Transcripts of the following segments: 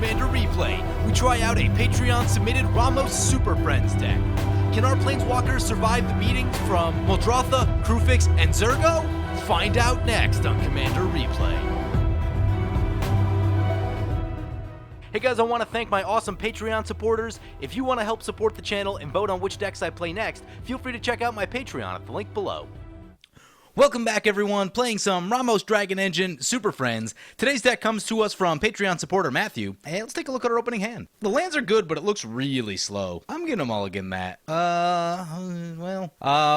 Commander Replay, we try out a Patreon-submitted Ramos Superfriends deck. Can our Planeswalkers survive the beatings from Muldrotha, Kruphix, and Zurgo? Find out next on Commander Replay. Hey guys, I want to thank my awesome Patreon supporters. If you want to help support the channel and vote on which decks I play next, feel free to check out my Patreon at the link below. Welcome back everyone, playing some Ramos Dragon Engine Super Friends. Today's deck comes to us from Patreon supporter Matthew, and let's take a look at our opening hand. The lands are good, but it looks really slow. I'm gonna mulligan that.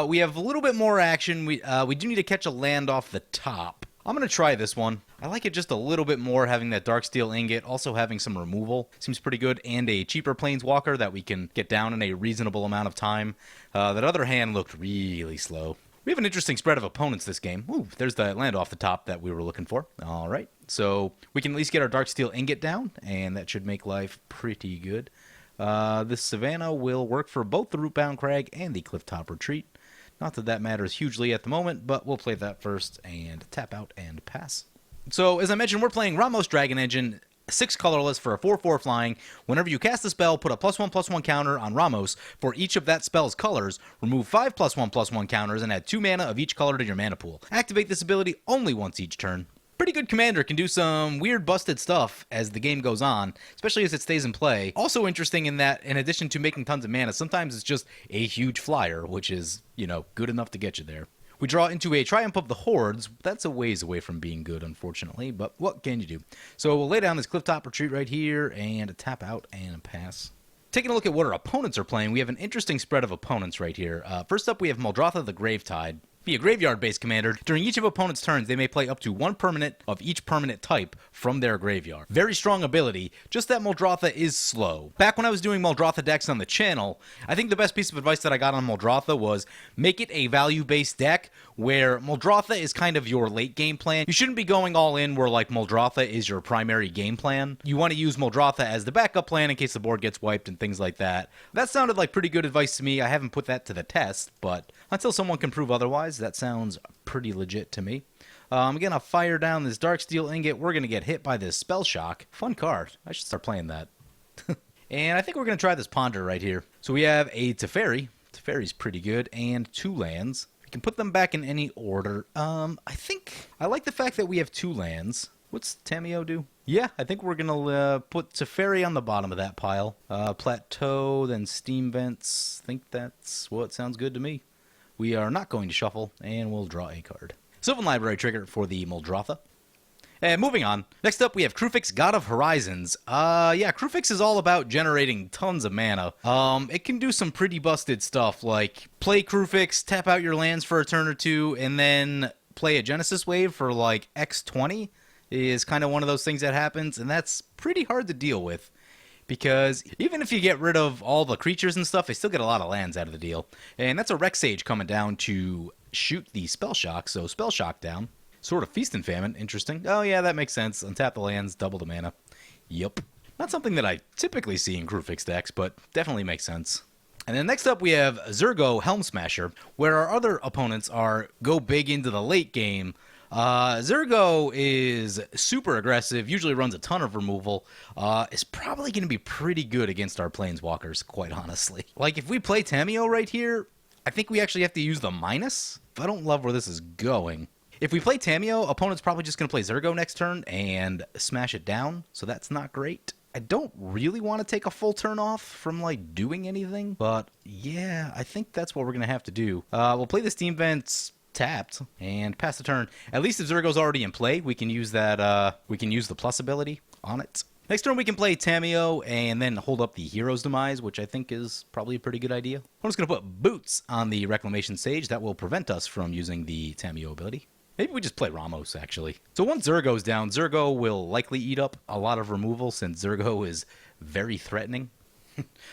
We have a little bit more action. We do need to catch a land off the top. I'm gonna try this one. I like it just a little bit more, having that Darksteel Ingot, also having some removal. Seems pretty good, and a cheaper Planeswalker that we can get down in a reasonable amount of time. That other hand looked really slow. We have an interesting spread of opponents this game. Ooh, there's the land off the top that we were looking for. All right, so we can at least get our Darksteel Ingot down, and that should make life pretty good. This Savannah will work for both the Rootbound Crag and the Clifftop Retreat. Not that that matters hugely at the moment, but we'll play that first and tap out and pass. So, as I mentioned, we're playing Ramos Dragon Engine, 6 colorless for a 4/4 flying. Whenever you cast a spell, put a +1/+1 counter on Ramos for each of that spell's colors. Remove 5 +1/+1 counters and add 2 mana of each color to your mana pool. Activate this ability only once each turn. Pretty good commander, can do some weird busted stuff as the game goes on, especially as it stays in play. Also interesting in that, in addition to making tons of mana, sometimes it's just a huge flyer, which is, you know, good enough to get you there. We draw into a Triumph of the Hordes. That's a ways away from being good, unfortunately, but what can you do? So we'll lay down this Clifftop Retreat right here and tap out and pass. Taking a look at what our opponents are playing, we have an interesting spread of opponents right here. First up, we have Muldrotha the Gravetide. Be a graveyard-based commander. During each of opponent's turns, they may play up to 1 permanent of each permanent type from their graveyard. Very strong ability, just that Muldrotha is slow. Back when I was doing Muldrotha decks on the channel, I think the best piece of advice that I got on Muldrotha was make it a value-based deck where Muldrotha is kind of your late game plan. You shouldn't be going all in where like Muldrotha is your primary game plan. You want to use Muldrotha as the backup plan in case the board gets wiped and things like that. That sounded like pretty good advice to me. I haven't put that to the test, but until someone can prove otherwise, that sounds pretty legit to me. I'm going to fire down this Darksteel Ingot. We're going to get hit by this Spell Shock. Fun card. I should start playing that. And I think we're going to try this Ponder right here. So we have a Teferi. Teferi's pretty good. And 2 lands. We can put them back in any order. I think I like the fact that we have 2 lands. What's Tamiyo do? Yeah, I think we're going to put Teferi on the bottom of that pile. Plateau, then Steam Vents. I think that's what sounds good to me. We are not going to shuffle, and we'll draw a card. Sylvan Library trigger for the Muldrotha. And moving on. Next up, we have Kruphix, God of Horizons. Yeah, Kruphix is all about generating tons of mana. It can do some pretty busted stuff, like play Kruphix, tap out your lands for a turn or 2, and then play a Genesis Wave for like X20 is kind of one of those things that happens, and that's pretty hard to deal with. Because even if you get rid of all the creatures and stuff, they still get a lot of lands out of the deal. And that's a Rex Sage coming down to shoot the Spell Shock, so Spell Shock down. Sort of Feast and Famine, interesting. Oh yeah, that makes sense. Untap the lands, double the mana. Yup. Not something that I typically see in Kruphix decks, but definitely makes sense. And then next up we have Zurgo Helm Smasher, where our other opponents are go big into the late game. Zurgo is super aggressive, usually runs a ton of removal, is probably going to be pretty good against our Planeswalkers, quite honestly. Like, if we play Tamiyo right here, I think we actually have to use the minus. I don't love where this is going. If we play Tamiyo, opponent's probably just going to play Zurgo next turn and smash it down, so that's not great. I don't really want to take a full turn off from, like, doing anything, but yeah, I think that's what we're going to have to do. We'll play the Steam Vents tapped and pass the turn. At least if Zurgo's already in play, we can use that, we can use the plus ability on it. Next turn we can play Tamiyo and then hold up the Hero's Demise, which I think is probably a pretty good idea. I'm just going to put Boots on the Reclamation Sage. That will prevent us from using the Tamiyo ability. Maybe we just play Ramos, actually. So once Zurgo's down, Zurgo will likely eat up a lot of removal since Zurgo is very threatening.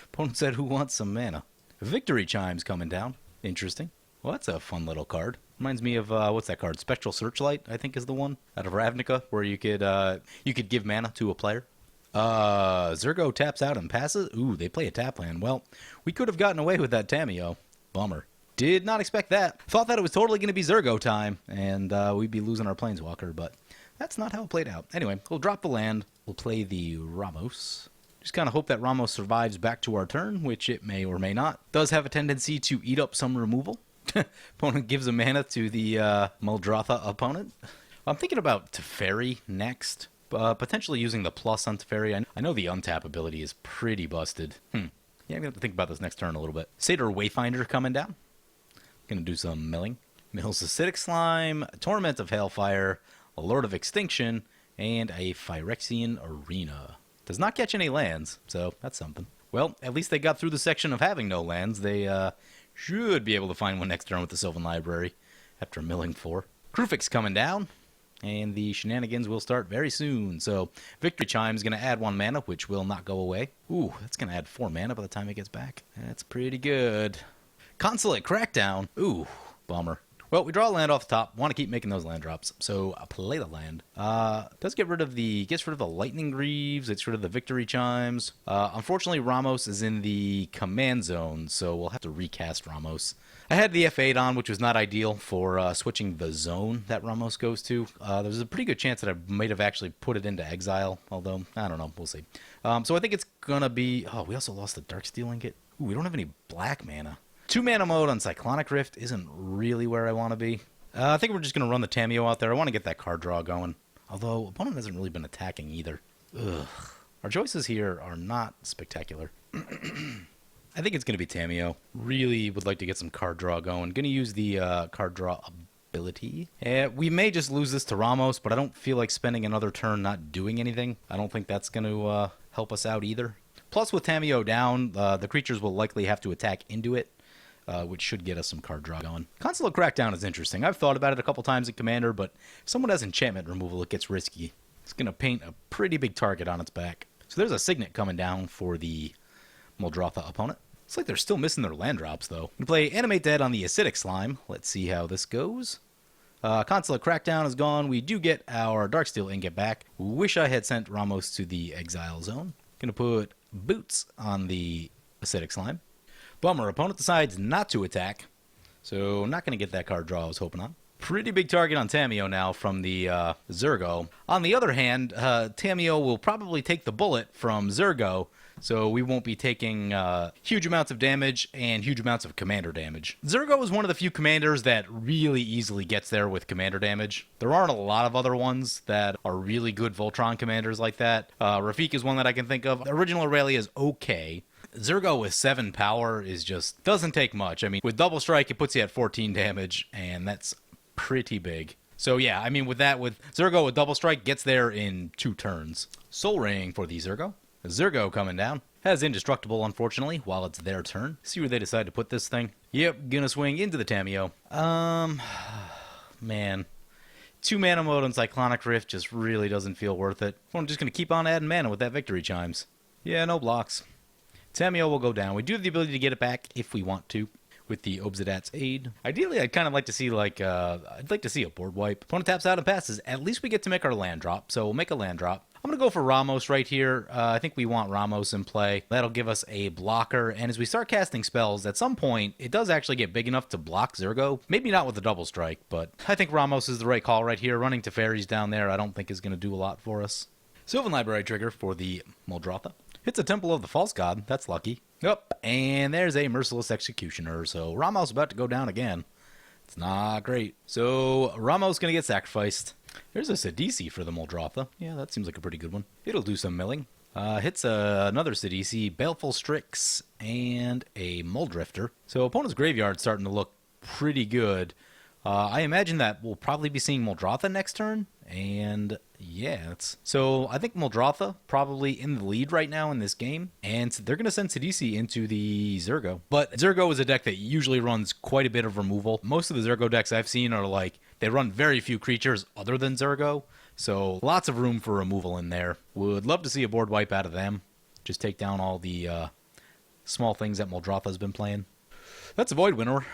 Opponent said, who wants some mana? Victory Chime's coming down. Interesting. Well, that's a fun little card. Reminds me of, what's that card? Spectral Searchlight, I think is the one, out of Ravnica, where you could give mana to a player. Zurgo taps out and passes. Ooh, they play a tap land. Well, we could have gotten away with that Tamiyo. Bummer. Did not expect that. Thought that it was totally going to be Zurgo time, and we'd be losing our Planeswalker, but that's not how it played out. Anyway, we'll drop the land, we'll play the Ramos. Just kind of hope that Ramos survives back to our turn, which it may or may not. Does have a tendency to eat up some removal. Opponent gives a mana to the Muldrotha opponent. I'm thinking about Teferi next. Potentially using the plus on Teferi. I know the untap ability is pretty busted. Yeah, I'm going to have to think about this next turn a little bit. Satyr Wayfinder coming down. Going to do some milling. Mills Acidic Slime, Torment of Hailfire, a Lord of Extinction, and a Phyrexian Arena. Does not catch any lands, so that's something. Well, at least they got through the section of having no lands. They should be able to find one next turn with the Sylvan Library after milling 4. Kruphix coming down, and the shenanigans will start very soon. So Victory Chime is going to add 1 mana, which will not go away. Ooh, that's going to add 4 mana by the time it gets back. That's pretty good. Consulate Crackdown. Ooh, bummer. Well, we draw a land off the top. Want to keep making those land drops, so I'll play the land. Gets rid of the Lightning Greaves. Gets rid of the Victory Chimes. Unfortunately, Ramos is in the command zone, so we'll have to recast Ramos. I had the F8 on, which was not ideal for switching the zone that Ramos goes to. There's a pretty good chance that I might have actually put it into exile, although, I don't know. We'll see. So I think it's going to be... Oh, we also lost the Darksteel Ingot. Ooh, we don't have any black mana. 2-mana mode on Cyclonic Rift isn't really where I want to be. I think we're just going to run the Tamiyo out there. I want to get that card draw going. Although, opponent hasn't really been attacking either. Ugh. Our choices here are not spectacular. I think it's going to be Tamiyo. Really would like to get some card draw going. Going to use the card draw ability. We may just lose this to Ramos, but I don't feel like spending another turn not doing anything. I don't think that's going to help us out either. Plus, with Tamiyo down, the creatures will likely have to attack into it. Which should get us some card draw going. Consulate Crackdown is interesting. I've thought about it a couple times in Commander, but if someone has enchantment removal, it gets risky. It's going to paint a pretty big target on its back. So there's a Signet coming down for the Muldrotha opponent. It's like they're still missing their land drops, though. We play Animate Dead on the Acidic Slime. Let's see how this goes. Consulate Crackdown is gone. We do get our Darksteel Ingot back. Wish I had sent Ramos to the Exile Zone. Going to put Boots on the Acidic Slime. Bummer, opponent decides not to attack, so not going to get that card draw I was hoping on. Pretty big target on Tamiyo now from the Zurgo. On the other hand, Tamiyo will probably take the bullet from Zurgo, so we won't be taking huge amounts of damage and huge amounts of commander damage. Zurgo is one of the few commanders that really easily gets there with commander damage. There aren't a lot of other ones that are really good Voltron commanders like that. Rafik is one that I can think of. Original Aurelia is okay. Zurgo with 7 power is just doesn't take much. I mean, with double strike, it puts you at 14 damage, and that's pretty big. So yeah, I mean, with Zurgo with double strike, gets there in 2 turns. Soul Ring for the Zurgo. Zurgo coming down. Has Indestructible, unfortunately, while it's their turn. See where they decide to put this thing. Yep, gonna swing into the Tamiyo. Man. 2-mana mode on Cyclonic Rift just really doesn't feel worth it. I'm just gonna keep on adding mana with that Victory Chimes. Yeah, no blocks. Tamiyo will go down. We do have the ability to get it back if we want to with the Obsidat's aid. Ideally, I'd kind of like to see I'd like to see a board wipe. Opponent taps out and passes. At least we get to make our land drop, so we'll make a land drop. I'm going to go for Ramos right here. I think we want Ramos in play. That'll give us a blocker, and as we start casting spells, at some point, it does actually get big enough to block Zurgo. Maybe not with the double strike, but I think Ramos is the right call right here. Running Teferis down there I don't think is going to do a lot for us. Sylvan Library trigger for the Muldrotha. Hits a Temple of the False God. That's lucky. Yep. And there's a Merciless Executioner. So Ramos about to go down again. It's not great. So Ramos going to get sacrificed. There's a Sidisi for the Muldrotha. Yeah, that seems like a pretty good one. It'll do some milling. Hits another Sidisi, Baleful Strix, and a Muldrifter. So opponent's graveyard's starting to look pretty good. I imagine that we'll probably be seeing Muldrotha next turn. And yeah, so I think Muldrotha probably in the lead right now in this game, and they're going to send Sidisi into the Zurgo. But Zurgo is a deck that usually runs quite a bit of removal. Most of the Zurgo decks I've seen are like, they run very few creatures other than Zurgo, so lots of room for removal in there. Would love to see a board wipe out of them. Just take down all the small things that Muldrotha's been playing. That's a Void Winnower.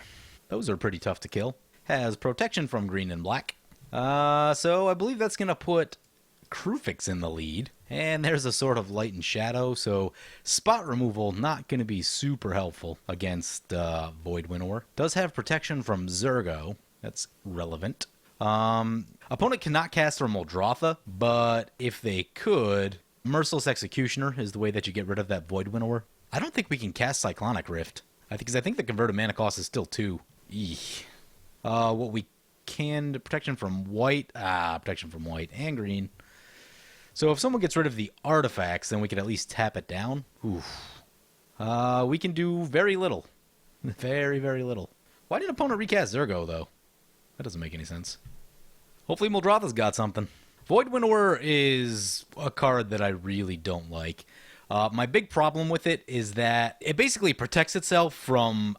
Those are pretty tough to kill. Has protection from green and black. So I believe that's going to put Kruphix in the lead. And there's a sort of light and shadow, so spot removal not going to be super helpful against Void Winnower. Does have protection from Zurgo. That's relevant. Opponent cannot cast their Muldrotha, but if they could, Merciless Executioner is the way that you get rid of that Void Winnower. I don't think we can cast Cyclonic Rift. Because I think the converted mana cost is still 2. Eek. What we can... Protection from white. Protection from white and green. So if someone gets rid of the artifacts, then we can at least tap it down. Oof. We can do very little. Very, very little. Why did opponent recast Zurgo, though? That doesn't make any sense. Hopefully Muldrotha's got something. Void Winnower is a card that I really don't like. My big problem with it is that it basically protects itself from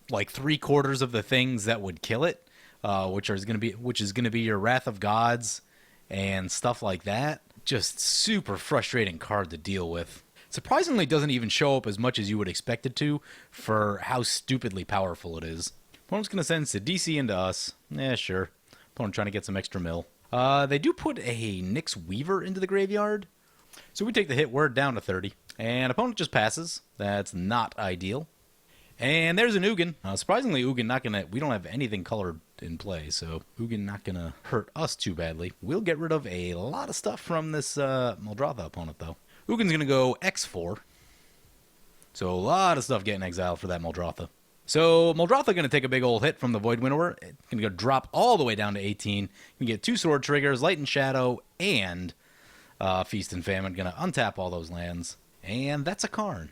like 3/4 of the things that would kill it, which is going to be your Wrath of Gods and stuff like that. Just super frustrating card to deal with. Surprisingly, doesn't even show up as much as you would expect it to for how stupidly powerful it is. Opponent's going to send Sidisi into us. Yeah, sure. Opponent trying to get some extra mill. They do put a Nyx Weaver into the graveyard. So we take the hit, we're down to 30. And opponent just passes. That's not ideal. And there's an Ugin. Surprisingly, Ugin not going to... We don't have anything colored in play, so Ugin not going to hurt us too badly. We'll get rid of a lot of stuff from this Muldrotha opponent, though. Ugin's going to go X4. So a lot of stuff getting exiled for that Muldrotha. So Muldrotha going to take a big old hit from the Void Winnower. It's going to go drop all the way down to 18. You get 2 Sword Triggers, Light and Shadow, and Feast and Famine. Going to untap all those lands. And that's a Karn.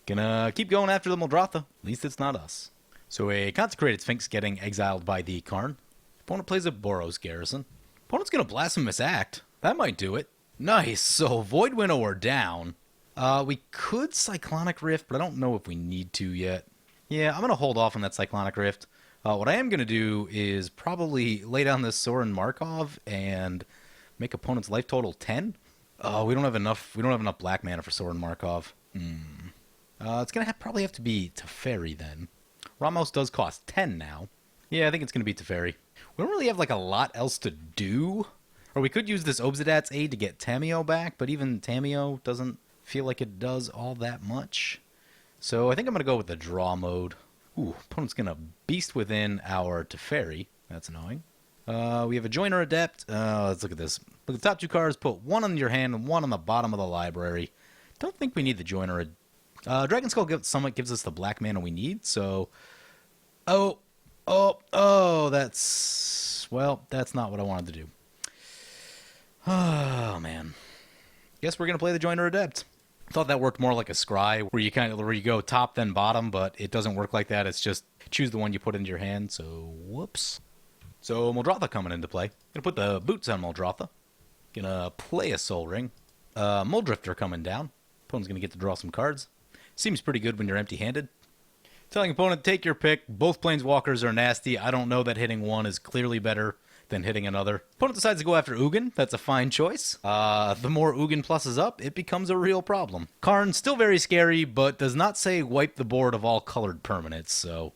Gonna keep going after the Muldrotha. At least it's not us. So a Consecrated Sphinx getting exiled by the Karn. Opponent plays a Boros Garrison. Opponent's gonna Blasphemous Act. That might do it. Nice. So Void Winnower down. We could Cyclonic Rift, but I don't know if we need to yet. Yeah, I'm gonna hold off on that Cyclonic Rift. What I am gonna do is probably lay down this Sorin Markov and make opponent's life total 10. We don't have enough. We don't have enough black mana for Sorin Markov. It's going to probably have to be Teferi then. Ramos does cost 10 now. Yeah, I think it's going to be Teferi. We don't really have like a lot else to do. Or we could use this Obsidat's aid to get Tamiyo back, but even Tamiyo doesn't feel like it does all that much. So I think I'm going to go with the draw mode. Ooh, opponent's going to Beast Within our Teferi. That's annoying. We have a Joiner Adept. Let's look at this. Look at the top 2 cards. Put 1 on your hand and 1 on the bottom of the library. Don't think we need the Joiner Adept. Dragon Skull Summit gives us the black mana we need, so... that's not what I wanted to do. Oh, man. Guess we're going to play the Joiner Adept. Thought that worked more like a scry, where you go top then bottom, but it doesn't work like that. It's just choose the one you put into your hand, so whoops. So Muldrotha coming into play. Gonna put the boots on Muldrotha. Gonna play a Soul Ring. Muldrifter coming down. Opponent's gonna get to draw some cards. Seems pretty good when you're empty-handed. Telling opponent, take your pick. Both Planeswalkers are nasty. I don't know that hitting one is clearly better than hitting another. Opponent decides to go after Ugin. That's a fine choice. The more Ugin pluses up, it becomes a real problem. Karn, still very scary, but does not say wipe the board of all colored permanents, so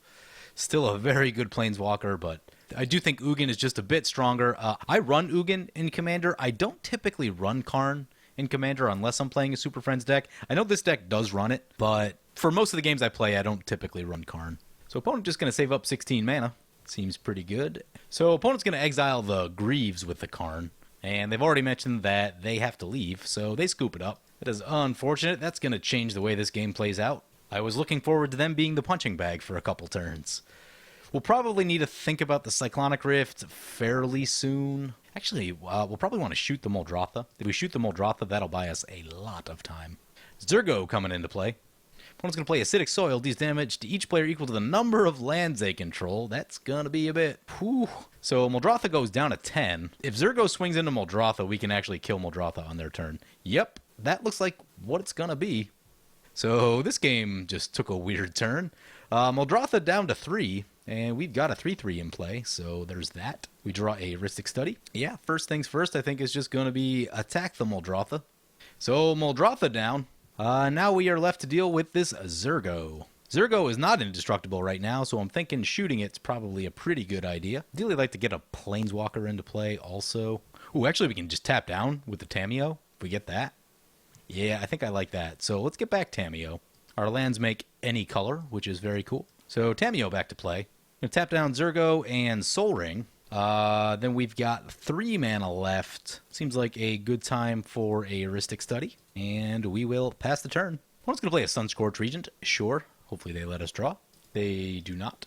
still a very good Planeswalker, but I do think Ugin is just a bit stronger. I run Ugin in Commander. I don't typically run Karn in Commander unless I'm playing a Super Friends deck. I know this deck does run it, but for most of the games I play, I don't typically run Karn. So opponent just going to save up 16 mana. Seems pretty good. So opponent's going to exile the Greaves with the Karn, and they've already mentioned that they have to leave, so they scoop it up. That is unfortunate. That's going to change the way this game plays out. I was looking forward to them being the punching bag for a couple turns. We'll probably need to think about the Cyclonic Rift fairly soon. Actually, we'll probably want to shoot the Muldrotha. If we shoot the Muldrotha, that'll buy us a lot of time. Zurgo coming into play. Opponent's going to play Acidic Soil, deals damage to each player equal to the number of lands they control. That's going to be a bit... Whew. So Muldrotha goes down to 10. If Zurgo swings into Muldrotha, we can actually kill Muldrotha on their turn. Yep, that looks like what it's going to be. So this game just took a weird turn. Muldrotha down to 3. And we've got a 3/3 in play, so there's that. We draw a Rhystic Study. Yeah, first things first, I think is just going to be attack the Muldrotha. So Muldrotha down. Now we are left to deal with this Zurgo. Zurgo is not indestructible right now, so I'm thinking shooting it's probably a pretty good idea. Ideally like to get a Planeswalker into play also. Ooh, actually we can just tap down with the Tamiyo if we get that. Yeah, I think I like that. So let's get back Tamiyo. Our lands make any color, which is very cool. So Tamiyo back to play. Gonna tap down Zurgo and Soul Ring. Then we've got 3 mana left. Seems like a good time for a heuristic study. And we will pass the turn. Opponent's going to play a Sunscorched Regent. Sure. Hopefully they let us draw. They do not.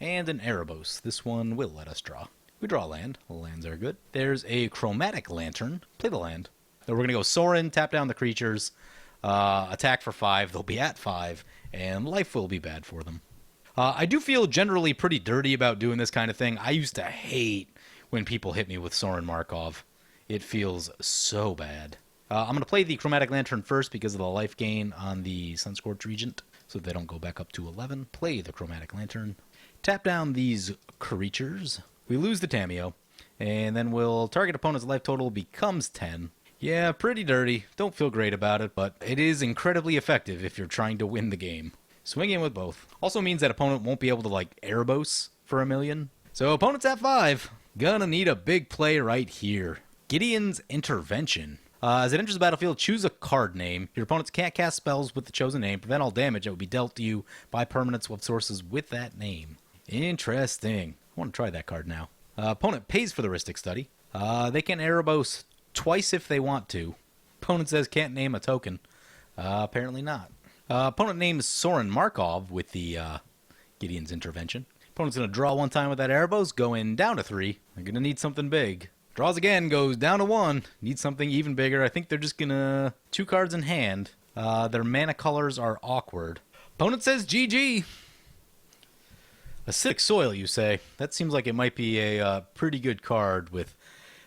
And an Erebos. This one will let us draw. We draw a land. Lands are good. There's a Chromatic Lantern. Play the land. Then we're going to go Sorin, tap down the creatures, attack for 5. They'll be at 5, and life will be bad for them. I do feel generally pretty dirty about doing this kind of thing. I used to hate when people hit me with Sorin Markov. It feels so bad. I'm going to play the Chromatic Lantern first because of the life gain on the Sunscorched Regent, so they don't go back up to 11. Play the Chromatic Lantern. Tap down these creatures. We lose the Tamiyo, and then we'll target opponent's life total becomes 10. Yeah, pretty dirty. Don't feel great about it, but it is incredibly effective if you're trying to win the game. Swing in with both. Also means that opponent won't be able to, like, Erebos for a million. So opponent's at 5. Gonna need a big play right here. Gideon's Intervention. As it enters the battlefield, choose a card name. Your opponents can't cast spells with the chosen name. Prevent all damage that would be dealt to you by permanents of sources with that name. Interesting. I want to try that card now. Opponent pays for the heuristic study. They can Erebos twice if they want to. Opponent says can't name a token. Apparently not. Opponent names Sorin Markov with the Gideon's Intervention. Opponent's going to draw 1 time with that Erebos, going down to 3. They're going to need something big. Draws again, goes down to 1. Needs something even bigger. I think they're just going to... 2 cards in hand. Their mana colors are awkward. Opponent says GG. Acidic Soil, you say? That seems like it might be a pretty good card with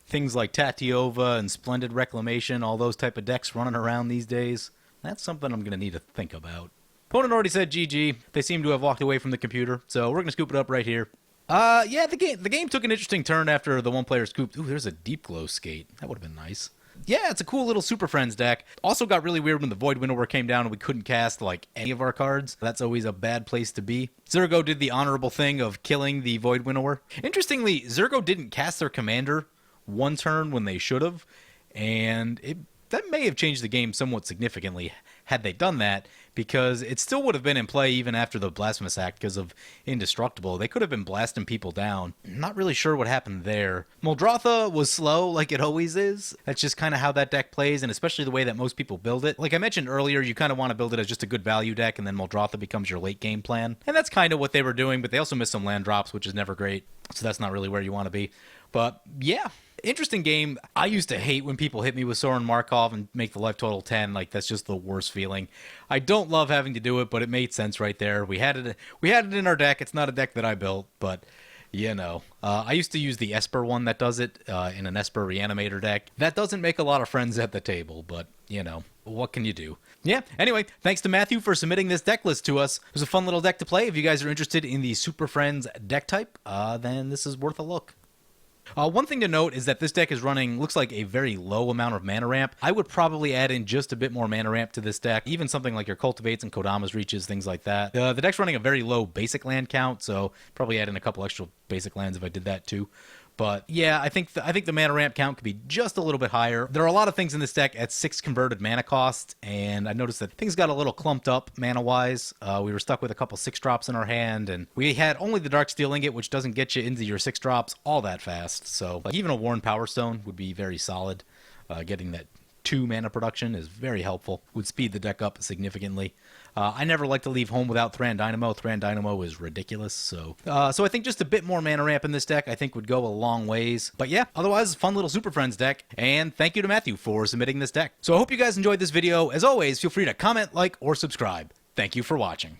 things like Tatiova and Splendid Reclamation, all those type of decks running around these days. That's something I'm going to need to think about. Opponent already said GG. They seem to have walked away from the computer, so we're going to scoop it up right here. Yeah, the game took an interesting turn after the one player scooped. Ooh, there's a Deep Glow Skate. That would have been nice. Yeah, it's a cool little Super Friends deck. Also got really weird when the Void Winnower came down and we couldn't cast, like, any of our cards. That's always a bad place to be. Zurgo did the honorable thing of killing the Void Winnower. Interestingly, Zurgo didn't cast their commander 1 turn when they should have, and that may have changed the game somewhat significantly had they done that, because it still would have been in play even after the Blasphemous Act because of Indestructible. They could have been blasting people down. Not really sure what happened there. Muldrotha was slow, like it always is. That's just kind of how that deck plays, and especially the way that most people build it. Like I mentioned earlier, you kind of want to build it as just a good value deck, and then Muldrotha becomes your late game plan. And that's kind of what they were doing, but they also missed some land drops, which is never great. So that's not really where you want to be. But yeah, interesting game. I used to hate when people hit me with Sorin Markov and make the life total 10. Like, that's just the worst feeling. I don't love having to do it, but it made sense right there. We had it in our deck. It's not a deck that I built, but you know. I used to use the Esper one that does it in an Esper Reanimator deck. That doesn't make a lot of friends at the table, but you know, what can you do? Yeah, anyway, thanks to Matthew for submitting this deck list to us. It was a fun little deck to play. If you guys are interested in the Super Friends deck type, then this is worth a look. One thing to note is that this deck is running, looks like a very low amount of mana ramp. I would probably add in just a bit more mana ramp to this deck, even something like your Cultivates and Kodama's Reaches, things like that. The deck's running a very low basic land count, so probably add in a couple extra basic lands if I did that too. But yeah, I think the mana ramp count could be just a little bit higher. There are a lot of things in this deck at 6 converted mana cost, and I noticed that things got a little clumped up mana-wise. We were stuck with a couple 6-drops in our hand, and we had only the Darksteel Ingot, which doesn't get you into your 6-drops all that fast. So like, even a Worn Power Stone would be very solid. Getting that 2 mana production is very helpful. Would speed the deck up significantly. I never like to leave home without Thran Dynamo. Thran Dynamo is ridiculous, so I think just a bit more mana ramp in this deck I think would go a long ways. But yeah, otherwise, fun little Super Friends deck, and thank you to Matthew for submitting this deck. So I hope you guys enjoyed this video. As always, feel free to comment, like, or subscribe. Thank you for watching.